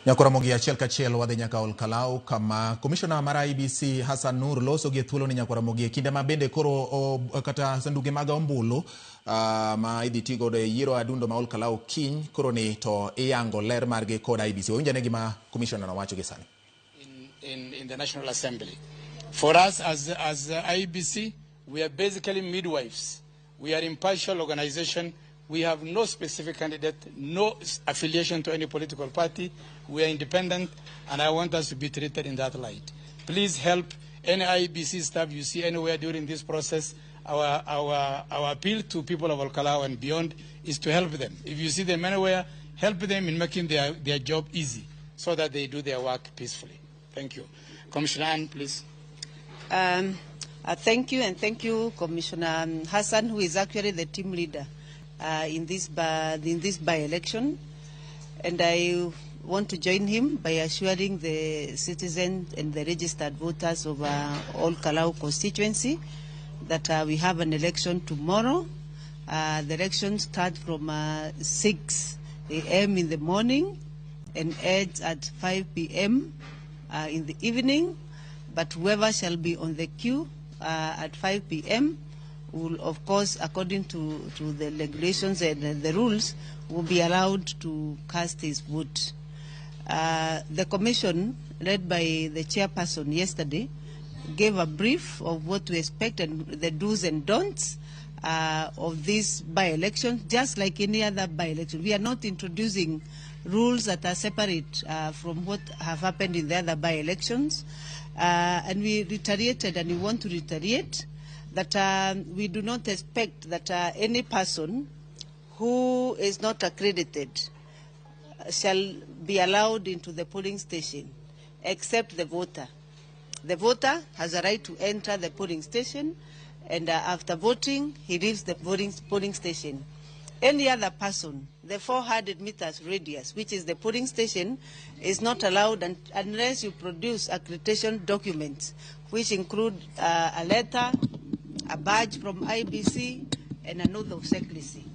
Nyakuramogi achiel kachiel wadhi nyaka Ol Kalou kama komishona mar IEBC Hassan Nur loso gi thuolo ni nyakuramogi e kinde ma bende koro kata sanduge mag ombulu ma idhi tigo e yiero adundo ma Ol Kalou kiny koro ni to iyango ler margi kod IEBC. Winjane gima komishona nowacho gi sani. In the National Assembly. For us as IEBC, we are basically midwives. We are an impartial organization. We have no specific candidate, no affiliation to any political party. We are independent, and I want us to be treated in that light. Please help any IEBC staff you see anywhere during this process. Our appeal to people of Ol Kalou and beyond is to help them. If you see them anywhere, help them in making their job easy so that they do their work peacefully. Thank you. Commissioner Ann, please. Thank you, and thank you, Commissioner Hassan, who is actually the team leader in this by-election. And I want to join him by assuring the citizens and the registered voters of Ol Kalou constituency that we have an election tomorrow. The election starts from 6 a.m. in the morning and ends at 5 p.m. In the evening, but whoever shall be on the queue at 5 p.m. will, of course, according to the regulations and the rules, will be allowed to cast his vote. The commission, led by the chairperson yesterday, gave a brief of what to expect and the do's and don'ts of this by-election, just like any other by-election. We are not introducing rules that are separate from what have happened in the other by-elections. And we reiterated, and we want to reiterate, that we do not expect that any person who is not accredited shall be allowed into the polling station, except the voter. The voter has a right to enter the polling station, and after voting, he leaves the polling station. Any other person, the 400 meters radius, which is the polling station, is not allowed unless you produce accreditation documents, which include a letter, a badge from IEBC, and an oath of secrecy.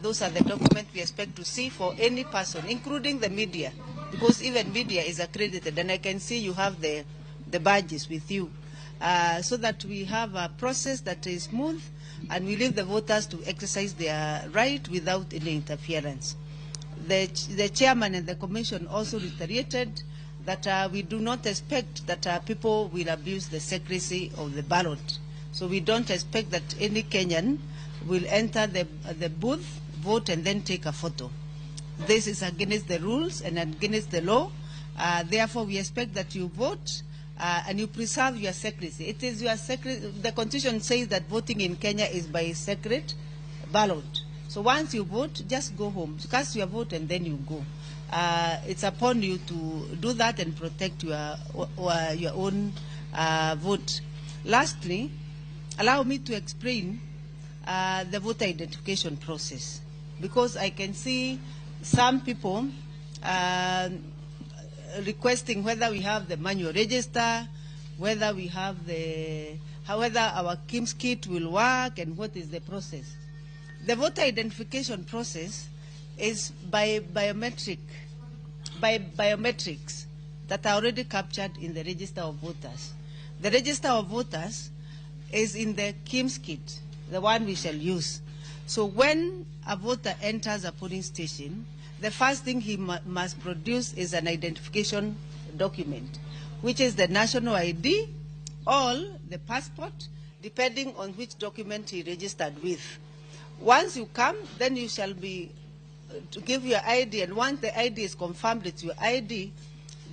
Those are the documents we expect to see for any person, including the media, because even media is accredited, and I can see you have the badges with you, so that we have a process that is smooth, and we leave the voters to exercise their right without any interference. The chairman and the commission also reiterated that we do not expect that people will abuse the secrecy of the ballot. So we don't expect that any Kenyan will enter the booth, vote, and then take a photo. This is against the rules and against the law. Therefore, we expect that you vote and you preserve your secrecy. It is your secret. The Constitution says that voting in Kenya is by secret ballot. So once you vote, just go home, cast your vote, and then you go. It's upon you to do that and protect your own vote. Lastly, allow me to explain the voter identification process, because I can see some people requesting whether we have the manual register, whether we have whether our KIMS kit will work, and what is the process. The voter identification process is by biometrics that are already captured in the register of voters. The register of voters is in the KIMS kit, the one we shall use. So when a voter enters a polling station, the first thing he must produce is an identification document, which is the national ID or the passport, depending on which document he registered with. Once you come, then you shall be to give your ID, and once the ID is confirmed it's your ID,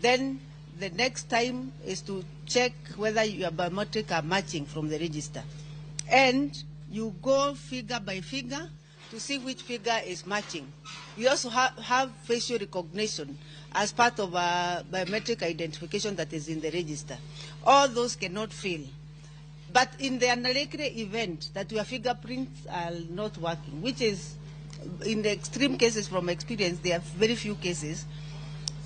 then the next time is to check whether your biometric are matching from the register. And you go figure by figure to see which figure is matching. We also have facial recognition as part of a biometric identification that is in the register. All those cannot fail. But in the unlikely event that your fingerprints are not working, which is in the extreme cases from experience, there are very few cases,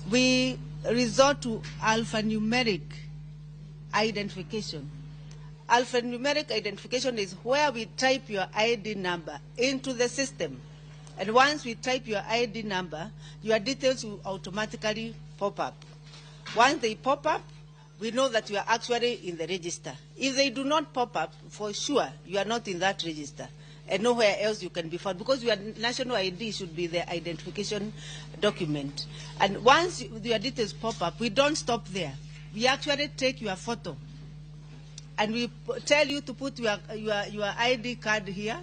we resort to alphanumeric identification. Alphanumeric identification is where we type your ID number into the system, And once we type your ID number, your details will automatically pop up. Once they pop up, we know that you are actually in the register. If they do not pop up, for sure, you are not in that register. And nowhere else you can be found, because your national ID should be the identification document. And once your details pop up, we don't stop there. We actually take your photo, and we tell you to put your ID card here,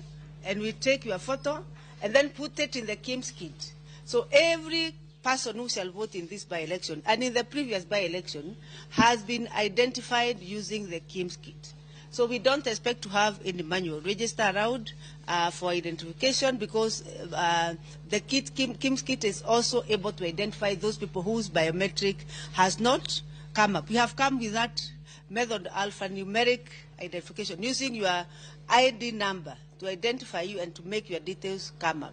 and we take your photo, and then put it in the KIMS kit. So every person who shall vote in this by-election and in the previous by-election has been identified using the KIMS kit. So we don't expect to have any manual register around for identification, because the KIMS kit is also able to identify those people whose biometric has not come up. We have come with that method, alphanumeric identification, using your ID number to identify you and to make your details come up.